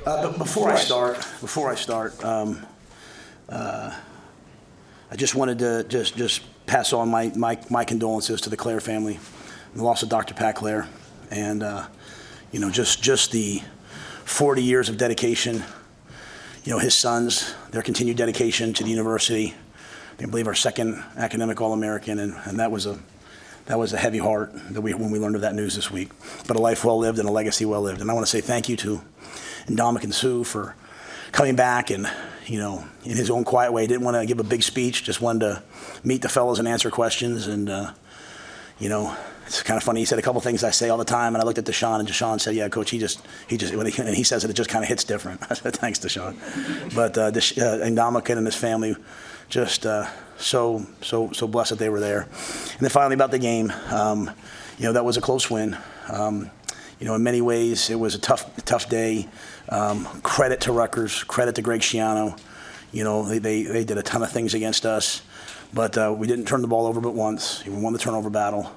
But before I start, I just wanted to just pass on my condolences to the Claire family, the loss of Dr. Pat Claire, and just the 40 years of dedication. His sons, their continued dedication to the university. I believe our second academic All-American, and that was a heavy heart when we learned of that news this week. But a life well lived and a legacy well lived. And I want to say thank you to Dominic and Sue for coming back and, in his own quiet way, didn't want to give a big speech, just wanted to meet the fellows and answer questions. And, it's kind of funny. He said a couple things I say all the time, and I looked at Deshaun, and Deshaun said, "Yeah, Coach, and he says it just kind of hits different." I said, "Thanks, Deshaun." But and Dominic and his family, just so blessed that they were there. And then finally about the game, that was a close win. In many ways, it was a tough day. Credit to Rutgers, credit to Greg Schiano. They did a ton of things against us, but we didn't turn the ball over but once. We won the turnover battle.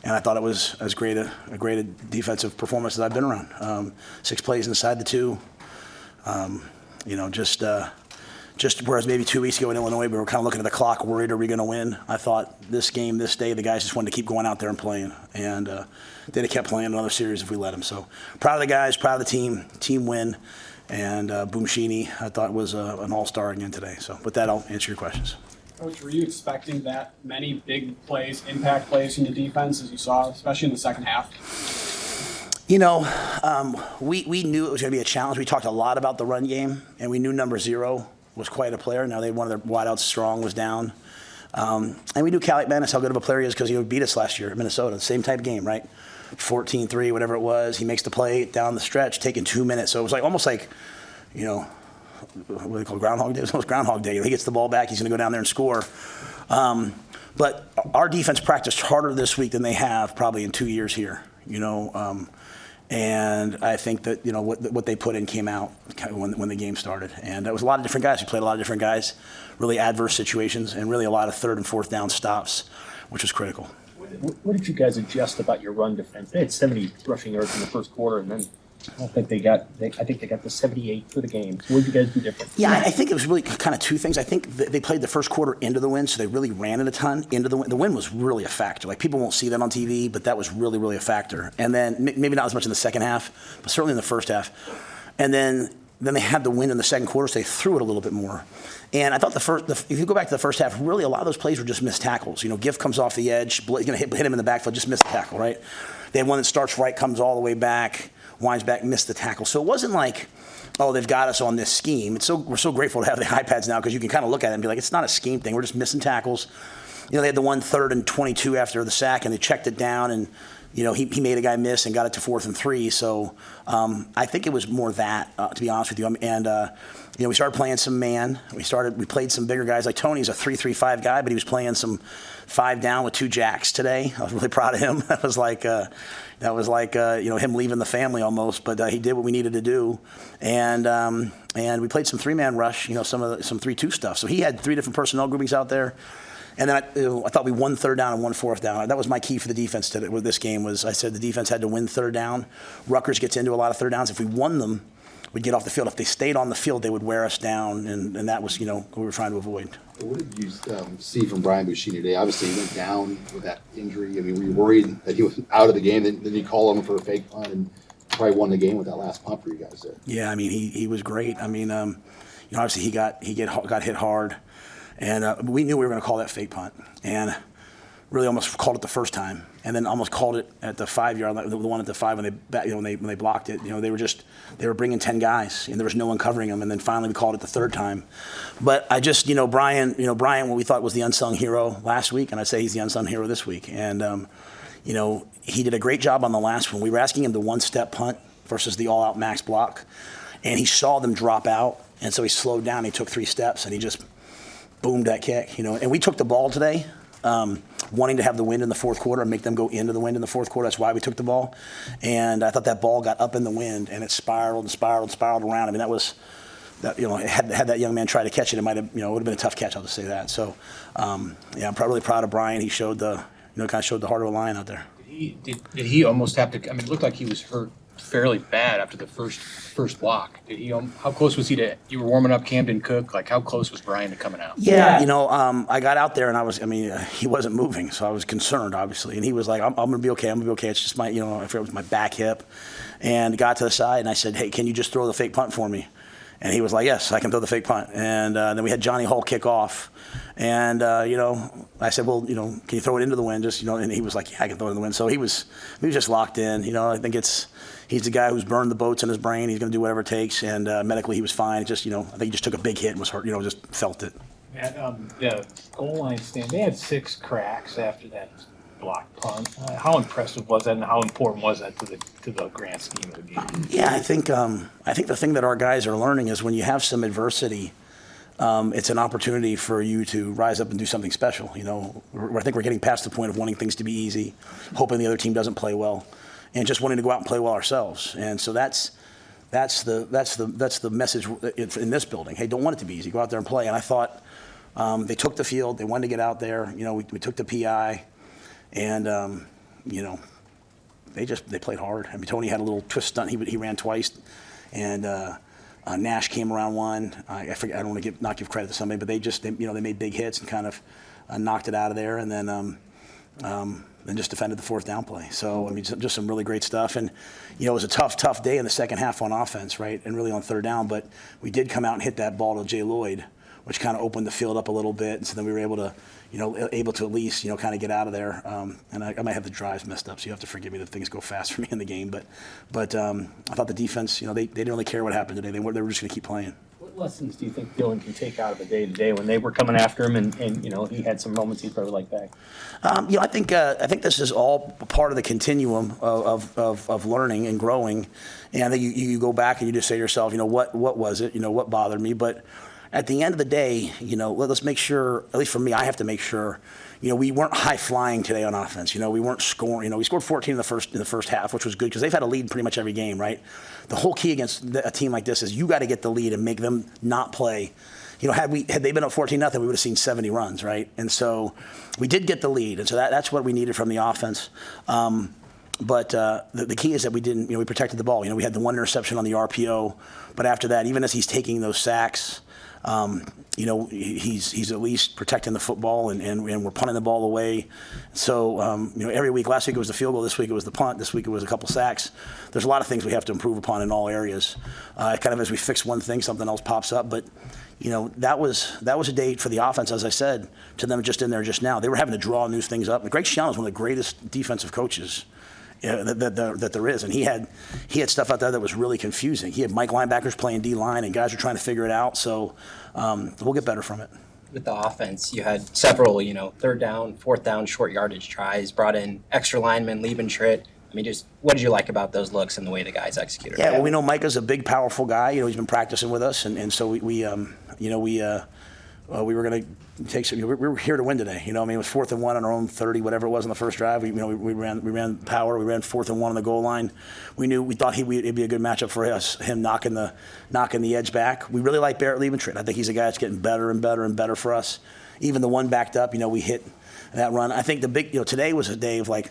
And I thought it was as great a defensive performance as I've been around. 6 plays inside the 2. Just whereas maybe 2 weeks ago in Illinois, we were kind of looking at the clock, worried, are we going to win? I thought this game, this day, the guys just wanted to keep going out there and playing. And they'd have kept playing another series if we let them. So proud of the guys, proud of the team win. And Boomshini, I thought, was an all-star again today. So with that, I'll answer your questions. Kcoach, were you expecting that many big plays, impact plays from the defense as you saw, especially in the second half? We knew it was going to be a challenge. We talked a lot about the run game, and we knew number 0 was quite a player. Now, one of their wideouts, Strong, was down. And we knew Calic Manis, how good of a player he is because he beat us last year at Minnesota. Same type of game, right? 14-3, whatever it was. He makes the play down the stretch, taking 2 minutes. So it was almost like, what do they call Groundhog Day? It was almost Groundhog Day. He gets the ball back. He's going to go down there and score. But our defense practiced harder this week than they have probably in 2 years here. And I think that what they put in came out when the game started. And it was a lot of different guys. We played a lot of different guys, really adverse situations, and really a lot of 3rd and 4th down stops, which was critical. What did you guys adjust about your run defense? They had 70 rushing yards in the first quarter, and then I think they got the 78 for the game. So what did you guys do different? Yeah, I think it was really kind of 2 things. I think they played the first quarter into the wind, so they really ran it a ton into the wind. The wind was really a factor. People won't see that on TV, but that was really, really a factor. And then maybe not as much in the second half, but certainly in the first half. And then they had the wind in the second quarter, so they threw it a little bit more. And I thought if you go back to the first half, really a lot of those plays were just missed tackles. Gift comes off the edge, he's going to hit him in the backfield, just missed the tackle, right? They had one that starts right, comes all the way back, winds back, missed the tackle. So it wasn't like, oh, they've got us on this scheme. We're so grateful to have the iPads now because you can kind of look at it and be like, it's not a scheme thing. We're just missing tackles. They had the 1 3rd and 22 after the sack, and they checked it down, and he made a guy miss and got it to 4th and 3. So I think it was more that, to be honest with you. And we started playing some man. We played some bigger guys. Like Tony's a 3-3-5 guy, but he was playing some 5 down with 2 jacks today. I was really proud of him. That was like him leaving the family almost. But he did what we needed to do, and we played some 3-man rush. Some 3-2 stuff. So he had 3 different personnel groupings out there. And then I thought we won 3rd down and 1 4th down. That was my key for the defense today. With this game was I said the defense had to win 3rd down. Rutgers gets into a lot of 3rd downs. If we won them, we'd get off the field. If they stayed on the field, they would wear us down, and that was what we were trying to avoid. What did you see from Brian Boomshini today? Obviously, he went down with that injury. I mean, were you worried that he was out of the game? Then you call him for a fake punt and probably won the game with that last punt for you guys there. Yeah, I mean, he was great. I mean, obviously he got hit hard. And we knew we were going to call that fake punt, and really almost called it the first time, and then almost called it at the 5-yard line, the one at the 5 when they blocked it. They were bringing 10 guys, and there was no one covering them. And then finally we called it the 3rd time. But I just Brian, what we thought was the unsung hero last week, and I'd say he's the unsung hero this week. And he did a great job on the last one. We were asking him the 1-step punt versus the all-out max block, and he saw them drop out, and so he slowed down. He took 3 steps, and he just boomed that kick, And we took the ball today, wanting to have the wind in the 4th quarter and make them go into the wind in the 4th quarter. That's why we took the ball. And I thought that ball got up in the wind, and it spiraled and spiraled and spiraled around. I mean, had that young man tried to catch it, it might have, it would have been a tough catch. I'll just say that. So, I'm really proud of Brian. He showed the heart of a lion out there. Did he almost have to? I mean, it looked like he was hurt fairly bad after the first block. Did he? How close was he to? You were warming up Camden Cook. Like, how close was Brian to coming out? Yeah, I got out there and he wasn't moving, so I was concerned, obviously. And he was like, I'm going to be okay. I'm going to be okay. It's just I forget it was my back hip. And got to the side, and I said, hey, can you just throw the fake punt for me? And he was like, yes, I can throw the fake punt. And then we had Johnny Hall kick off. And, I said, well, can you throw it into the wind? And he was like, yeah, I can throw it in the wind. So he was just locked in. I think he's the guy who's burned the boats in his brain. He's going to do whatever it takes. And medically, he was fine. I think he just took a big hit and was hurt, just felt it. At the goal line stand, they had 6 cracks after that block punt. How impressive was that, and how important was that to the grand scheme of the game? Yeah, I think the thing that our guys are learning is when you have some adversity, it's an opportunity for you to rise up and do something special. I think we're getting past the point of wanting things to be easy, hoping the other team doesn't play well, and just wanting to go out and play well ourselves. And so that's the message in this building. Hey, don't want it to be easy. Go out there and play. And I thought they took the field. They wanted to get out there. We took the PI. And, they played hard. Tony had a little twist stunt. He ran twice. And Nash came around one. I forget. I don't want to not give credit to somebody, but they made big hits and kind of knocked it out of there. And then just defended the 4th down play. So, just some really great stuff. And, it was a tough day in the second half on offense, right? And really on 3rd down. But we did come out and hit that ball to Jay Lloyd, which kind of opened the field up a little bit. And so then we were able to at least, kind of get out of there. And I might have the drives messed up, so you have to forgive me that things go fast for me in the game. But I thought the defense, they didn't really care what happened today. They were just going to keep playing. What lessons do you think Dylan can take out of the day-to-day when they were coming after him and he had some moments he'd probably like back? I think this is all part of the continuum of learning and growing. And I think you go back and you just say to yourself, what was it? What bothered me? But at the end of the day, let's make sure, at least for me, I have to make sure, we weren't high flying today on offense. We weren't scoring. We scored 14 in the first half, which was good because they've had a lead pretty much every game, right? The whole key against a team like this is you got to get the lead and make them not play. Had they been up 14-0, we would have seen 70 runs, right? And so we did get the lead, and so that's what we needed from the offense. But the key is that we didn't, we protected the ball. We had the 1 interception on the RPO, but after that, even as he's taking those sacks, he's at least protecting the football and we're punting the ball away. So, every week, last week it was the field goal, this week it was the punt, this week it was a couple sacks. There's a lot of things we have to improve upon in all areas. Kind of as we fix one thing, something else pops up. But, that was a day for the offense, as I said, to them just in there just now. They were having to draw new things up. And Greg Schiano is one of the greatest defensive coaches that there is, and he had stuff out there that was really confusing. He had Mike linebackers playing D-line, and guys were trying to figure it out. So we'll get better from it. With the offense, you had several, 3rd down, 4th down, short yardage tries. Brought in extra linemen, Liebentritt. Just what did you like about those looks and the way the guys executed? Yeah, well, we know Micah's a big, powerful guy. He's been practicing with us, and so we were going to take some. We were here to win today. It was 4th and 1 on our own 30, whatever it was on the first drive. We ran power. We ran 4th and 1 on the goal line. We thought it'd be a good matchup for us. Him knocking the edge back. We really like Barrett Liebentritt. I think he's a guy that's getting better and better and better for us. Even the one backed up, we hit that run. I think the big, today was a day of we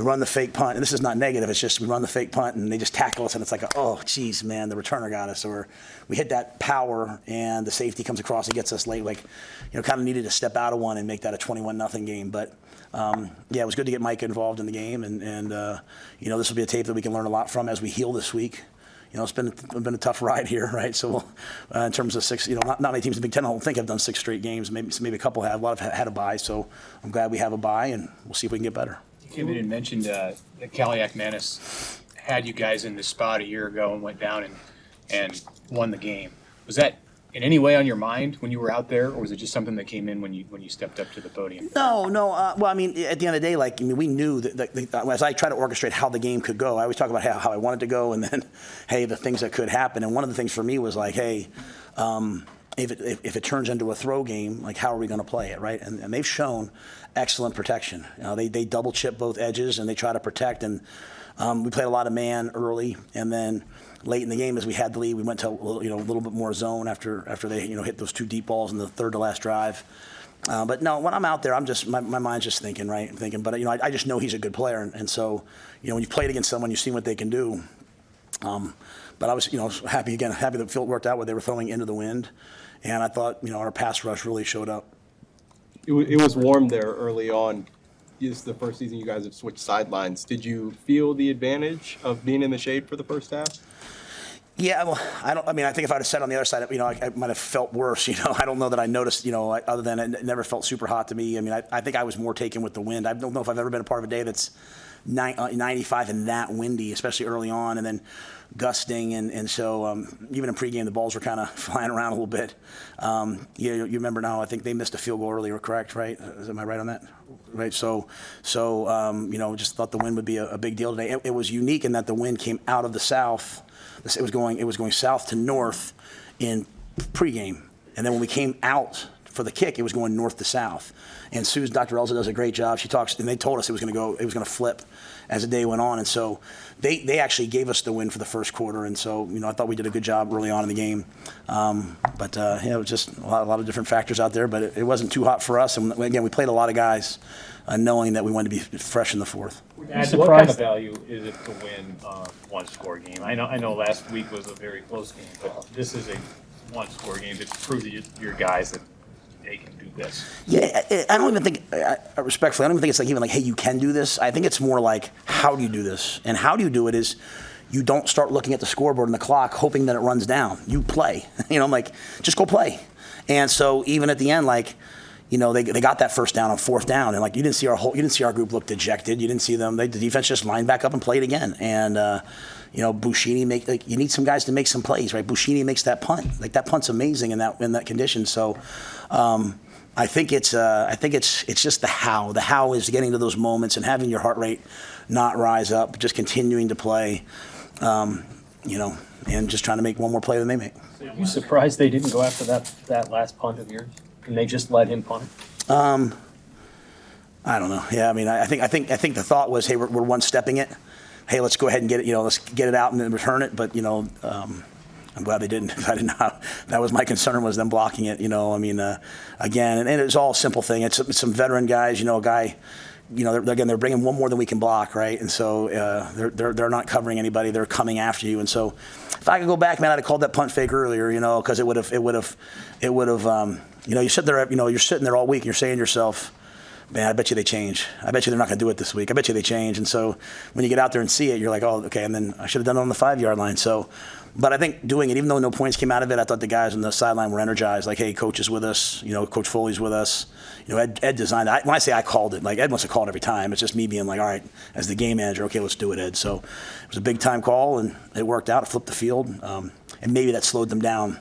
run the fake punt, and this is not negative. It's just we run the fake punt, and they just tackle us, and it's like, oh, geez, man, the returner got us. Or we hit that power, and the safety comes across and gets us late. Kind of needed to step out of one and make that a 21-0 game. But it was good to get Mike involved in the game, and this will be a tape that we can learn a lot from as we heal this week. It's been a tough ride here, right? So, in terms of 6, not many teams in the Big Ten, I don't think have done 6 straight games. Maybe a couple have. A lot have had a bye. So, I'm glad we have a bye, and we'll see if we can get better. You came in and mentioned that Kaliak Manis had you guys in this spot a year ago and went down and won the game. Was that in any way on your mind when you were out there, or was it just something that came in when you stepped up to the podium? No. Well, at the end of the day, we knew that as I try to orchestrate how the game could go, I always talk about how I wanted to go, and then, hey, the things that could happen. And one of the things for me was hey, if it turns into a throw game, how are we going to play it, right? And they've shown excellent protection. They double chip both edges and they try to protect. And we played a lot of man early, and then late in the game, as we had the lead, we went to a little bit more zone after they hit those 2 deep balls in the 3rd to last drive. But no, when I'm out there, I'm just my mind's just thinking, right? But I just know he's a good player, and so when you played against someone, you've seen what they can do. But I was, happy that the field worked out where they were throwing into the wind. And I thought, our pass rush really showed up. It was warm there early on. This is the first season you guys have switched sidelines. Did you feel the advantage of being in the shade for the first half? Yeah, well, I think if I'd have sat on the other side, I might have felt worse. I don't know that I noticed, other than it never felt super hot to me. I think I was more taken with the wind. I don't know if I've ever been a part of a day that's 95 and that windy, especially early on, and then gusting. And so even in pregame, the balls were kind of flying around a little bit. You remember now, I think they missed a field goal earlier, correct, right? Am I right on that? Right, so just thought the wind would be a big deal today. It was unique in that the wind came out of the south. It was going south to north in pregame, and then when we came out for the kick, it was going north to south. And Dr. Elza does a great job. She talks, and they told us it was going to flip as the day went on. And so they actually gave us the win for the first quarter. And so I thought we did a good job early on in the game. It was just a lot of different factors out there. But it wasn't too hot for us. And again, we played a lot of guys, knowing that we wanted to be fresh in the fourth. What kind of value is it to win a one-score game? I know last week was a very close game, but this is a one-score game to prove to your guys that they can do this. Yeah, I don't even think, respectfully, I don't even think it's even like, hey, you can do this. I think it's more like, how do you do this? And how do you do it is you don't start looking at the scoreboard and the clock hoping that it runs down. You play. I'm like, just go play. And so even at the end, they got that first down on fourth down, and you didn't see our group look dejected. You didn't see them. The defense just lined back up and played again. And Buschini you need some guys to make some plays, right? Buschini makes that punt. That punt's amazing in that condition. So I think it's just the how. The how is getting to those moments and having your heart rate not rise up, but just continuing to play, and just trying to make one more play than they make. Are you surprised they didn't go after that last punt of yours? And they just let him punt? I don't know. Yeah, I think the thought was, hey, we're one-stepping it. Hey, let's go ahead and get it. Let's get it out and then return it. But I'm glad they didn't. I didn't know. That was my concern, was them blocking it. Again, and it's all a simple thing. It's some veteran guys. A guy. They're bringing one more than we can block, right? And so they're not covering anybody. They're coming after you. And so if I could go back, man, I'd have called that punt fake earlier. Because it would have. You sit there. You're sitting there all week and you're saying to yourself, man, I bet you they change. I bet you they're not going to do it this week. I bet you they change. And so when you get out there and see it, you're like, oh, okay. And then I should have done it on the 5-yard line. So, but I think doing it, even though no points came out of it, I thought the guys on the sideline were energized. Like, hey, coach is with us. Coach Foley's with us. Ed designed it. When I say I called it, Ed must have called every time. It's just me being like, all right, as the game manager, okay, let's do it, Ed. So it was a big time call, and it worked out. It flipped the field, and maybe that slowed them down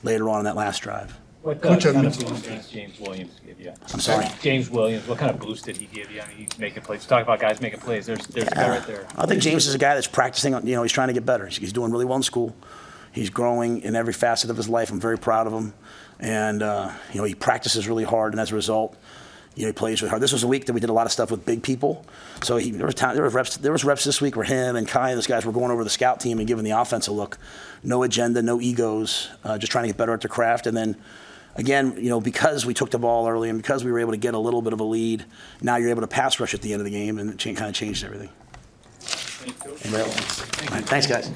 later on in that last drive. What kind of boost did James Williams give you? I'm sorry? James Williams, what kind of boost did he give you? He's making plays. Talk about guys making plays. There's a guy right there. I think James is a guy that's practicing. He's trying to get better. He's doing really well in school. He's growing in every facet of his life. I'm very proud of him. And, he practices really hard, and as a result, he plays really hard. This was a week that we did a lot of stuff with big people. So there was reps this week where him and Kai and those guys were going over the scout team and giving the offense a look. No agenda, no egos, just trying to get better at their craft. And then, again, because we took the ball early and because we were able to get a little bit of a lead, now you're able to pass rush at the end of the game, and it kind of changed everything. Thanks, guys.